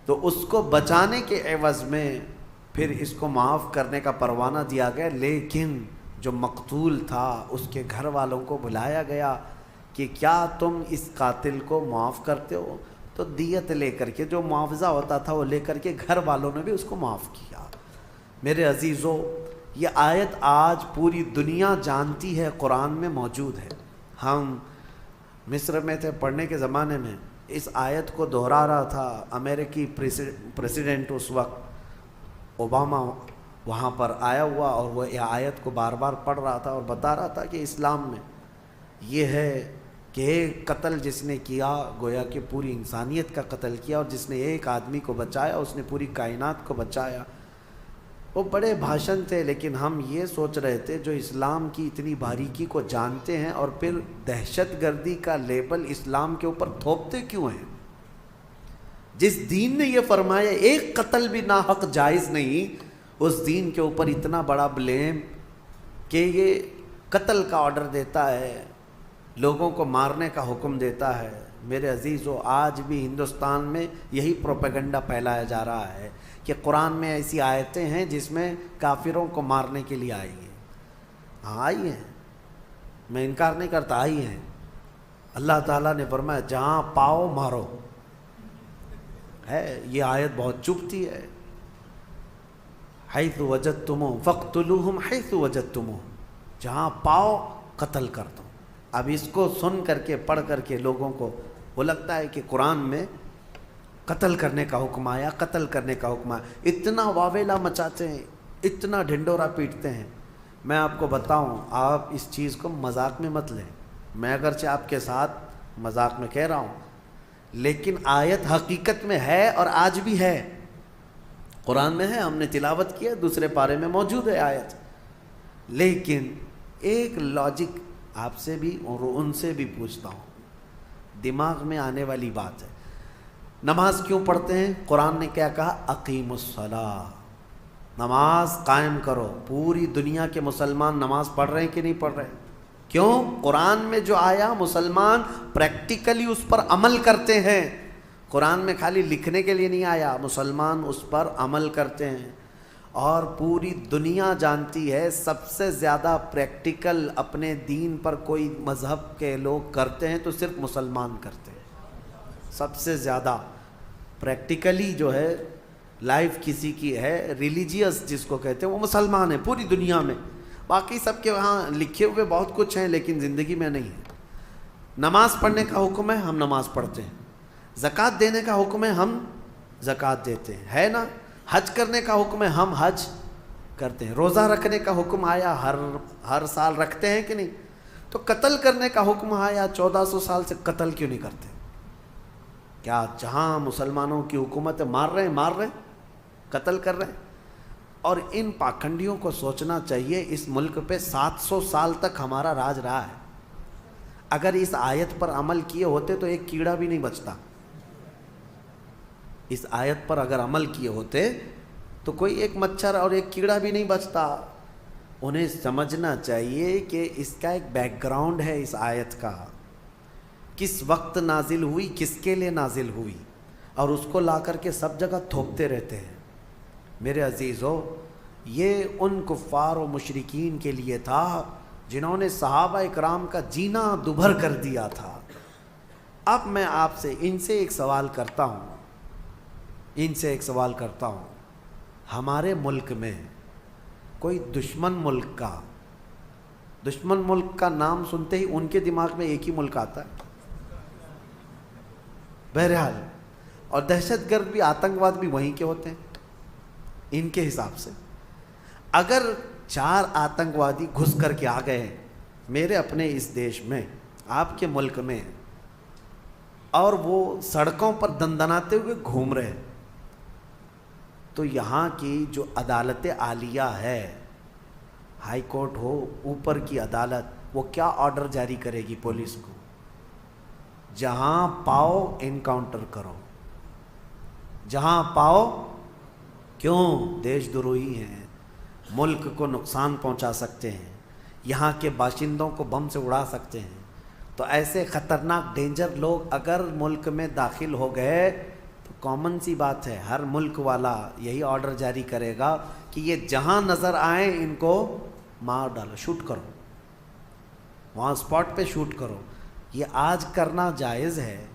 تو اس کو بچانے کے عوض میں پھر اس کو معاف کرنے کا پروانہ دیا گیا، لیکن جو مقتول تھا اس کے گھر والوں کو بلایا گیا کہ کیا تم اس قاتل کو معاف کرتے ہو؟ تو دیت لے کر کے، جو معاوضہ ہوتا تھا وہ لے کر کے گھر والوں نے بھی اس کو معاف کیا۔ میرے عزیزو، یہ آیت آج پوری دنیا جانتی ہے، قرآن میں موجود ہے۔ ہم مصر میں تھے پڑھنے کے زمانے میں، اس آیت کو دہرا رہا تھا امریکی پریزیڈنٹ اس وقت اوباما، وہاں پر آیا ہوا اور وہ یہ آیت کو بار بار پڑھ رہا تھا اور بتا رہا تھا کہ اسلام میں یہ ہے کہ ایک قتل جس نے کیا گویا کہ پوری انسانیت کا قتل کیا، اور جس نے ایک آدمی کو بچایا اس نے پوری کائنات کو بچایا۔ وہ بڑے بھاشن تھے، لیکن ہم یہ سوچ رہے تھے جو اسلام کی اتنی باریکی کو جانتے ہیں اور پھر دہشت گردی کا لیبل اسلام کے اوپر تھوپتے کیوں ہیں؟ جس دین نے یہ فرمایا ایک قتل بھی ناحق جائز نہیں، اس دین کے اوپر اتنا بڑا بلیم کہ یہ قتل کا آرڈر دیتا ہے، لوگوں کو مارنے کا حکم دیتا ہے، میرے عزیزو، آج بھی ہندوستان میں یہی پروپیگنڈا پھیلایا جا رہا ہے کہ قرآن میں ایسی آیتیں ہیں جس میں کافروں کو مارنے کے لیے آئی ہیں. ہاں آئی ہیں، میں انکار نہیں کرتا، آئی ہیں. اللہ تعالیٰ نے فرمایا جہاں پاؤ مارو. ہے یہ آیت بہت چبھتی ہے. حیث وجدتموہ فاقتلوہم حیث وجدتموہ، جہاں پاؤ قتل کر دو. اب اس کو سن کر کے پڑھ کر کے لوگوں کو وہ لگتا ہے کہ قرآن میں قتل کرنے کا حکم آیا، قتل کرنے کا حکم آیا. اتنا واویلا مچاتے ہیں، اتنا ڈھنڈورا پیٹتے ہیں. میں آپ کو بتاؤں، آپ اس چیز کو مذاق میں مت لیں. میں اگرچہ آپ کے ساتھ مذاق میں کہہ رہا ہوں، لیکن آیت حقیقت میں ہے اور آج بھی ہے. قرآن میں ہے، ہم نے تلاوت کیا، دوسرے پارے میں موجود ہے آیت. لیکن ایک لاجک آپ سے بھی اور ان سے بھی پوچھتا ہوں، دماغ میں آنے والی بات ہے. نماز کیوں پڑھتے ہیں؟ قرآن نے کیا کہا؟ اقیموا الصلاۃ، نماز قائم کرو. پوری دنیا کے مسلمان نماز پڑھ رہے ہیں کہ نہیں پڑھ رہے؟ کیوں؟ قرآن میں جو آیا مسلمان پریکٹیکلی اس پر عمل کرتے ہیں. قرآن میں خالی لکھنے کے لیے نہیں آیا، مسلمان اس پر عمل کرتے ہیں. اور پوری دنیا جانتی ہے سب سے زیادہ پریکٹیکل اپنے دین پر کوئی مذہب کے لوگ کرتے ہیں تو صرف مسلمان کرتے ہیں. سب سے زیادہ پریکٹیکلی جو ہے لائف کسی کی ہے ریلیجیس جس کو کہتے ہیں، وہ مسلمان ہیں پوری دنیا میں. باقی سب کے وہاں لکھے ہوئے بہت کچھ ہیں لیکن زندگی میں نہیں ہے. نماز پڑھنے کا حکم ہے، ہم نماز پڑھتے ہیں. زکوٰۃ دینے کا حکم ہے، ہم زکوٰۃ دیتے ہیں، ہے نا. حج کرنے کا حکم ہے، ہم حج کرتے ہیں. روزہ رکھنے کا حکم آیا، ہر سال رکھتے ہیں کہ نہیں. تو قتل کرنے کا حکم آیا، 1400 سال سے قتل کیوں نہیں کرتے؟ کیا جہاں مسلمانوں کی حکومت ہے مار رہے ہیں، قتل کر رہے ہیں؟ اور ان پاکھنڈیوں کو سوچنا چاہیے، اس ملک پہ 700 سال تک ہمارا راج رہا ہے. اگر اس آیت پر عمل کیے ہوتے تو ایک کیڑا بھی نہیں بچتا. اس آیت پر اگر عمل کیے ہوتے تو کوئی ایک مچھر اور ایک کیڑا بھی نہیں بچتا. انہیں سمجھنا چاہیے کہ اس کا ایک بیک گراؤنڈ ہے اس آیت کا، کس وقت نازل ہوئی، کس کے لیے نازل ہوئی، اور اس کو لا کر کے سب جگہ تھوپتے رہتے ہیں. میرے عزیزو، یہ ان کفار و مشرکین کے لیے تھا جنہوں نے صحابہ اکرام کا جینا دوبھر کر دیا تھا. اب میں آپ سے ان سے ایک سوال کرتا ہوں، ہمارے ملک میں کوئی دشمن ملک کا نام سنتے ہی ان کے دماغ میں ایک ہی ملک آتا ہے بہرحال. اور دہشت گرد بھی، آتنکواد بھی وہیں کے ہوتے ہیں ان کے حساب سے. اگر 4 آتنکوادی گھس کر کے آ گئے ہیں میرے اپنے اس دیش میں، آپ کے ملک میں، اور وہ سڑکوں پر دندناتے ہوئے گھوم رہے ہیں، تو یہاں کی جو عدالت عالیہ ہے، ہائی کورٹ ہو، اوپر کی عدالت، وہ کیا آرڈر جاری کرے گی پولیس کو؟ جہاں پاؤ انکاؤنٹر کرو، جہاں پاؤ. کیوں؟ دیش دروہی ہیں، ملک کو نقصان پہنچا سکتے ہیں، یہاں کے باشندوں کو بم سے اڑا سکتے ہیں. تو ایسے خطرناک ڈینجر لوگ اگر ملک میں داخل ہو گئے تو کامن سی بات ہے، ہر ملک والا یہی آرڈر جاری کرے گا کہ یہ جہاں نظر آئیں ان کو مار ڈالو، شوٹ کرو، وہاں اسپاٹ پہ شوٹ کرو. یہ آج کرنا جائز ہے.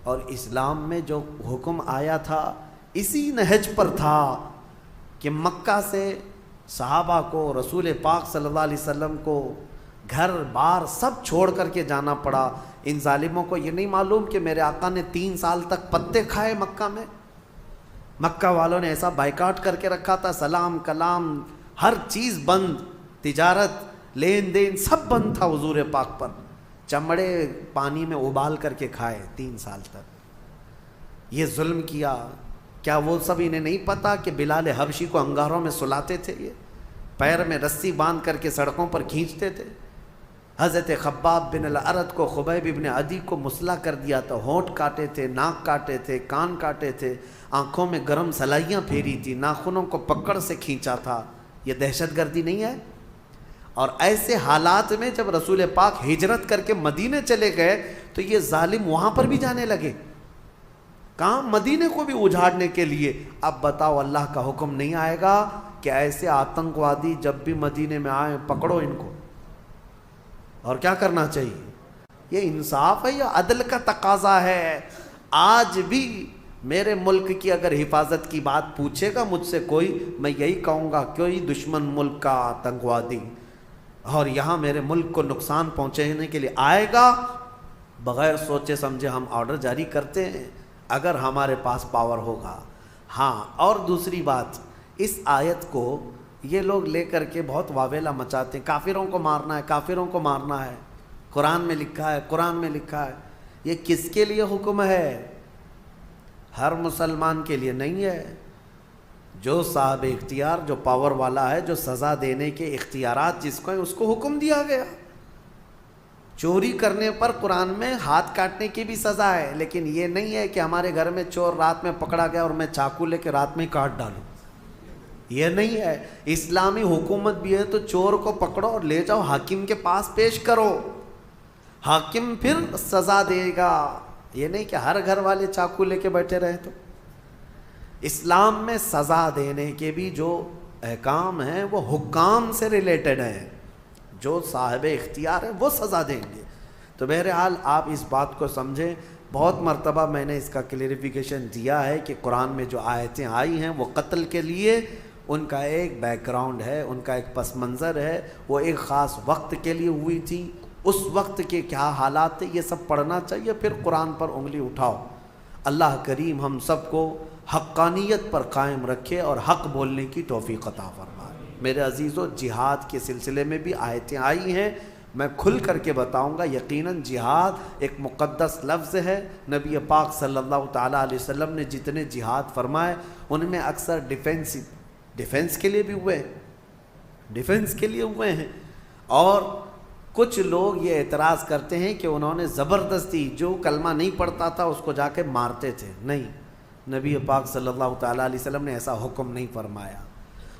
اور اسلام میں جو حکم آیا تھا اسی نہج پر تھا کہ مکہ سے صحابہ کو، رسول پاک صلی اللہ علیہ وسلم کو گھر بار سب چھوڑ کر کے جانا پڑا. ان ظالموں کو یہ نہیں معلوم کہ میرے آقا نے 3 سال تک پتے کھائے مکہ میں. مکہ والوں نے ایسا بائیکاٹ کر کے رکھا تھا، سلام کلام ہر چیز بند، تجارت لین دین سب بند تھا حضور پاک پر. چمڑے پانی میں ابال کر کے کھائے 3 سال تک. یہ ظلم کیا. کیا وہ سب انہیں نہیں پتا کہ بلال حبشی کو انگاروں میں سلاتے تھے، یہ پیر میں رسی باندھ کر کے سڑکوں پر کھینچتے تھے. حضرت خباب بن الارت کو، خبیب ابن عدی کو مسلح کر دیا تھا، ہونٹ کاٹے تھے، ناک کاٹے تھے، کان کاٹے تھے، آنکھوں میں گرم سلائیاں پھیری تھی، ناخنوں کو پکڑ سے کھینچا تھا. یہ دہشت گردی نہیں ہے؟ اور ایسے حالات میں جب رسول پاک ہجرت کر کے مدینے چلے گئے تو یہ ظالم وہاں پر بھی جانے لگے، کہاں؟ مدینے کو بھی اجاڑنے کے لیے۔ اب بتاؤ اللہ کا حکم نہیں آئے گا کہ ایسے آتنکوادی جب بھی مدینے میں آئیں پکڑو ان کو؟ اور کیا کرنا چاہیے؟ یہ انصاف ہے یا عدل کا تقاضا ہے؟ آج بھی میرے ملک کی اگر حفاظت کی بات پوچھے گا مجھ سے کوئی، میں یہی کہوں گا کوئی دشمن ملک کا آتنکوادی اور یہاں میرے ملک کو نقصان پہنچانے کے لیے آئے گا، بغیر سوچے سمجھے ہم آرڈر جاری کرتے ہیں اگر ہمارے پاس پاور ہوگا۔ ہاں، اور دوسری بات، اس آیت کو یہ لوگ لے کر کے بہت واویلا مچاتے ہیں، کافروں کو مارنا ہے، کافروں کو مارنا ہے، قرآن میں لکھا ہے، قرآن میں لکھا ہے۔ یہ کس کے لیے حکم ہے؟ ہر مسلمان کے لیے نہیں ہے۔ جو صاحب اختیار، جو پاور والا ہے، جو سزا دینے کے اختیارات جس کو ہیں، اس کو حکم دیا گیا۔ چوری کرنے پر قرآن میں ہاتھ کاٹنے کی بھی سزا ہے، لیکن یہ نہیں ہے کہ ہمارے گھر میں چور رات میں پکڑا گیا اور میں چاقو لے کے رات میں کاٹ ڈالوں، یہ نہیں ہے۔ اسلامی حکومت بھی ہے تو چور کو پکڑو اور لے جاؤ حاکم کے پاس پیش کرو، حاکم پھر سزا دے گا۔ یہ نہیں کہ ہر گھر والے چاقو لے کے بیٹھے رہے۔ تو اسلام میں سزا دینے کے بھی جو احکام ہیں وہ حکام سے ریلیٹڈ ہیں، جو صاحب اختیار ہے وہ سزا دیں گے۔ تو بہرحال آپ اس بات کو سمجھیں، بہت مرتبہ میں نے اس کا کلیریفیکیشن دیا ہے کہ قرآن میں جو آیتیں آئی ہیں وہ قتل کے لیے ان کا ایک بیک گراؤنڈ ہے، ان کا ایک پس منظر ہے، وہ ایک خاص وقت کے لیے ہوئی تھی، اس وقت کے کیا حالات تھے یہ سب پڑھنا چاہیے، پھر قرآن پر انگلی اٹھاؤ۔ اللہ کریم ہم سب کو حقانیت پر قائم رکھے اور حق بولنے کی توفیق عطا فرمائے۔ میرے عزیزو، جہاد کے سلسلے میں بھی آیتیں آئی ہیں، میں کھل کر کے بتاؤں گا۔ یقیناً جہاد ایک مقدس لفظ ہے، نبی پاک صلی اللہ تعالیٰ علیہ وسلم نے جتنے جہاد فرمائے ان میں اکثر ڈیفنس کے لیے بھی ہوئے ہیں، ڈیفنس کے لیے ہوئے ہیں۔ اور کچھ لوگ یہ اعتراض کرتے ہیں کہ انہوں نے زبردستی جو کلمہ نہیں پڑھتا تھا اس کو جا کے مارتے تھے، نہیں، نبی پاک صلی اللہ تعالیٰ علیہ وسلم نے ایسا حکم نہیں فرمایا،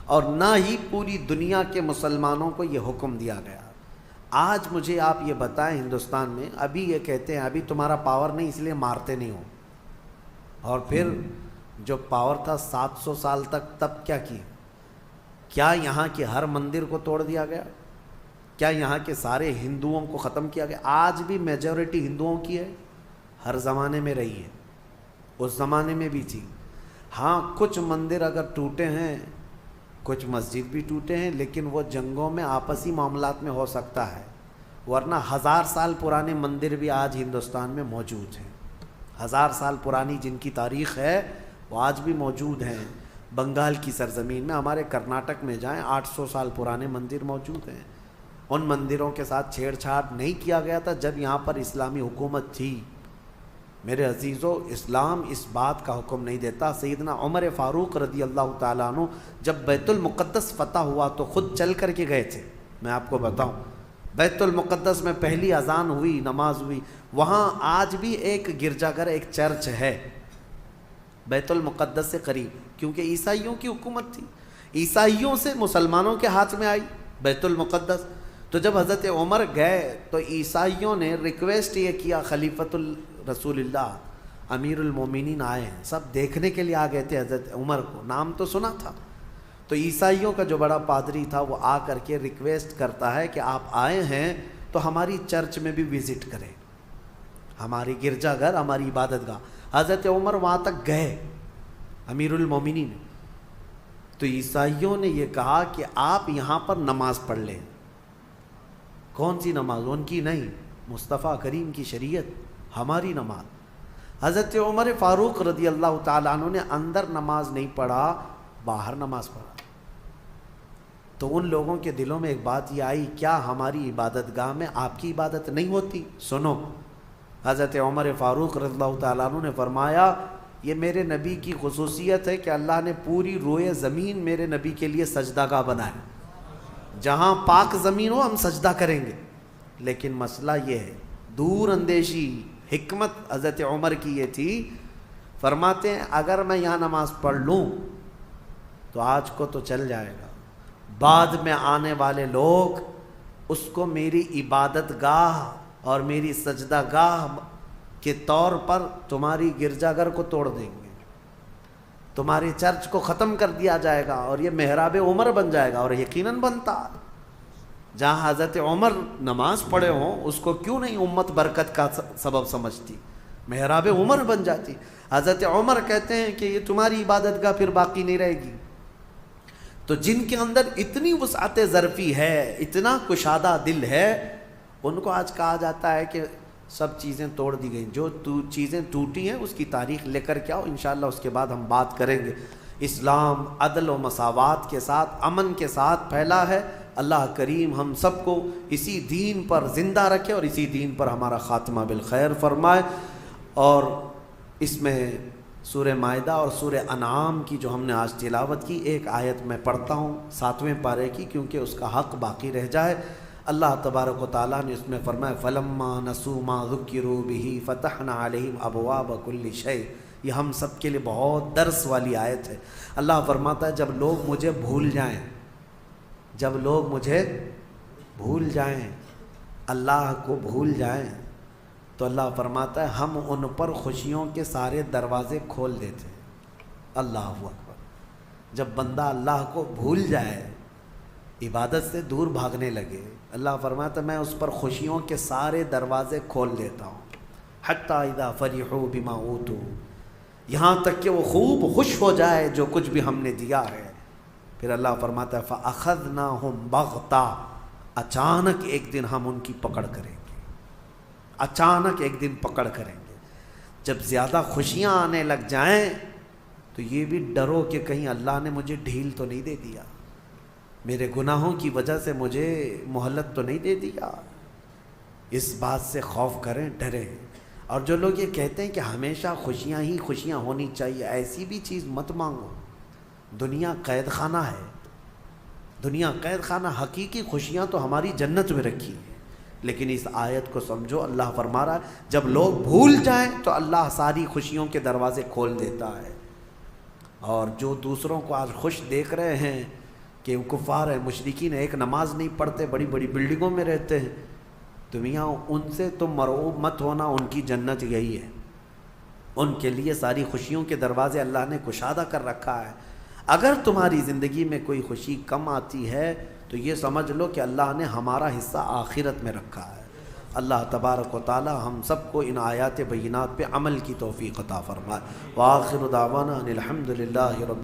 اور نہ ہی پوری دنیا کے مسلمانوں کو یہ حکم دیا گیا۔ آج مجھے آپ یہ بتائیں، ہندوستان میں ابھی یہ کہتے ہیں ابھی تمہارا پاور نہیں اس لیے مارتے نہیں ہو، اور پھر جو پاور تھا 700 سال تک تب کیا یہاں کے ہر مندر کو توڑ دیا گیا؟ کیا یہاں کے سارے ہندوؤں کو ختم کیا گیا؟ آج بھی میجورٹی ہندوؤں کی ہے، ہر زمانے میں رہی ہے، اس زمانے میں بھی تھی۔ ہاں، کچھ مندر اگر ٹوٹے ہیں، کچھ مسجد بھی ٹوٹے ہیں، لیکن وہ جنگوں میں آپسی معاملات میں ہو سکتا ہے، ورنہ 1000 سال پرانے مندر بھی آج ہندوستان میں موجود ہیں۔ 1000 سال پرانی جن کی تاریخ ہے وہ آج بھی موجود ہیں۔ بنگال کی سرزمین میں، ہمارے کرناٹک میں جائیں، 800 سال پرانے مندر موجود ہیں۔ ان مندروں کے ساتھ چھیڑ چھاڑ نہیں کیا گیا تھا جب یہاں پر اسلامی حکومت تھی۔ میرے عزیزو، اسلام اس بات کا حکم نہیں دیتا۔ سیدنا عمر فاروق رضی اللہ تعالیٰ عنہ جب بیت المقدس فتح ہوا تو خود چل کر کے گئے تھے۔ میں آپ کو بتاؤں، بیت المقدس میں پہلی اذان ہوئی، نماز ہوئی، وہاں آج بھی ایک گرجا گھر، ایک چرچ ہے بیت المقدس سے قریب، کیونکہ عیسائیوں کی حکومت تھی، عیسائیوں سے مسلمانوں کے ہاتھ میں آئی بیت المقدس۔ تو جب حضرت عمر گئے تو عیسائیوں نے ریکویسٹ یہ کیا، خلیفۃ رسول اللہ امیر المومنین آئے ہیں، سب دیکھنے کے لیے آ گئے تھے حضرت عمر کو، نام تو سنا تھا۔ تو عیسائیوں کا جو بڑا پادری تھا وہ آ کر کے ریکویسٹ کرتا ہے کہ آپ آئے ہیں تو ہماری چرچ میں بھی وزٹ کریں، ہماری گرجا گھر، ہماری عبادت گاہ۔ حضرت عمر وہاں تک گئے، امیر المومنین، تو عیسائیوں نے یہ کہا کہ آپ یہاں پر نماز پڑھ لیں۔ کون سی نماز؟ ان کی نہیں، مصطفیٰ کریم کی شریعت، ہماری نماز۔ حضرت عمر فاروق رضی اللہ تعالیٰ عنہ نے اندر نماز نہیں پڑھا، باہر نماز پڑھا۔ تو ان لوگوں کے دلوں میں ایک بات یہ آئی، کیا ہماری عبادت گاہ میں آپ کی عبادت نہیں ہوتی؟ سنو، حضرت عمر فاروق رضی اللہ تعالیٰ عنہ نے فرمایا، یہ میرے نبی کی خصوصیت ہے کہ اللہ نے پوری روئے زمین میرے نبی کے لیے سجدہ گاہ بنایا، جہاں پاک زمین ہو ہم سجدہ کریں گے۔ لیکن مسئلہ یہ ہے، دور اندیشی حکمت حضرت عمر کی یہ تھی، فرماتے ہیں اگر میں یہاں نماز پڑھ لوں تو آج کو تو چل جائے گا، بعد میں آنے والے لوگ اس کو میری عبادت گاہ اور میری سجدہ گاہ کے طور پر تمہاری گرجا گھر کو توڑ دیں گے، تمہارے چرچ کو ختم کر دیا جائے گا اور یہ محراب عمر بن جائے گا۔ اور یقیناً بنتا، جہاں حضرت عمر نماز پڑھے ہوں اس کو کیوں نہیں امت برکت کا سبب سمجھتی، محراب عمر بن جاتی۔ حضرت عمر کہتے ہیں کہ یہ تمہاری عبادت گاہ پھر باقی نہیں رہے گی۔ تو جن کے اندر اتنی وسعت ظرفی ہے، اتنا کشادہ دل ہے، ان کو آج کہا جاتا ہے کہ سب چیزیں توڑ دی گئیں۔ جو چیزیں ٹوٹی ہیں اس کی تاریخ لے کر کے آؤ، انشاءاللہ اس کے بعد ہم بات کریں گے۔ اسلام عدل و مساوات کے ساتھ، امن کے ساتھ پھیلا ہے۔ اللہ کریم ہم سب کو اسی دین پر زندہ رکھے اور اسی دین پر ہمارا خاتمہ بالخیر فرمائے۔ اور اس میں سورہ مائدہ اور سورہ انعام کی جو ہم نے آج تلاوت کی، ایک آیت میں پڑھتا ہوں 7ویں پارے کی، کیونکہ اس کا حق باقی رہ جائے۔ اللہ تبارک و تعالیٰ نے اس میں فرمایا فَلَمَّا نَسُوا مَا ذُكِّرُوا بِهِ فَتَحْنَا عَلَيْهِمْ أَبْوَابَ كُلِّ شَيْءٍ۔ یہ ہم سب کے لیے بہت درس والی آیت ہے۔ اللہ فرماتا ہے جب لوگ مجھے بھول جائیں، جب لوگ مجھے بھول جائیں، اللہ کو بھول جائیں، تو اللہ فرماتا ہے ہم ان پر خوشیوں کے سارے دروازے کھول دیتے ہیں۔ اللہ اکبر۔ جب بندہ اللہ کو بھول جائے، عبادت سے دور بھاگنے لگے، اللہ فرماتا ہے میں اس پر خوشیوں کے سارے دروازے کھول دیتا ہوں۔ حتی اذا فرحوا بما اوتوا، یہاں تک کہ وہ خوب خوش ہو جائے جو کچھ بھی ہم نے دیا ہے۔ پھر اللہ فرماتا ہے فَأَخَذْنَاهُمْ بَغْتَةً، اچانک ایک دن ہم ان کی پکڑ کریں گے، اچانک ایک دن پکڑ کریں گے۔ جب زیادہ خوشیاں آنے لگ جائیں تو یہ بھی ڈرو کہ کہیں اللہ نے مجھے ڈھیل تو نہیں دے دیا، میرے گناہوں کی وجہ سے مجھے مہلت تو نہیں دے دیا۔ اس بات سے خوف کریں، ڈریں۔ اور جو لوگ یہ کہتے ہیں کہ ہمیشہ خوشیاں ہی خوشیاں ہونی چاہیے، ایسی بھی چیز مت مانگو۔ دنیا قید خانہ ہے، دنیا قید خانہ، حقیقی خوشیاں تو ہماری جنت میں رکھی ہیں۔ لیکن اس آیت کو سمجھو، اللہ فرما رہا ہے جب لوگ بھول جائیں تو اللہ ساری خوشیوں کے دروازے کھول دیتا ہے۔ اور جو دوسروں کو آج خوش دیکھ رہے ہیں کہ وہ کفار ہیں، مشرکین ہیں، ایک نماز نہیں پڑھتے، بڑی بڑی بلڈنگوں میں رہتے ہیں، دنیا ان سے تم مرعوب مت ہونا، ان کی جنت یہی ہے۔ ان کے لیے ساری خوشیوں کے دروازے اللہ نے کشادہ کر رکھا ہے۔ اگر تمہاری زندگی میں کوئی خوشی کم آتی ہے تو یہ سمجھ لو کہ اللہ نے ہمارا حصہ آخرت میں رکھا ہے۔ اللہ تبارک و تعالی ہم سب کو ان آیات بینات پہ عمل کی توفیق عطا فرمائے۔ وآخر دعوانا ان الحمد للہ رب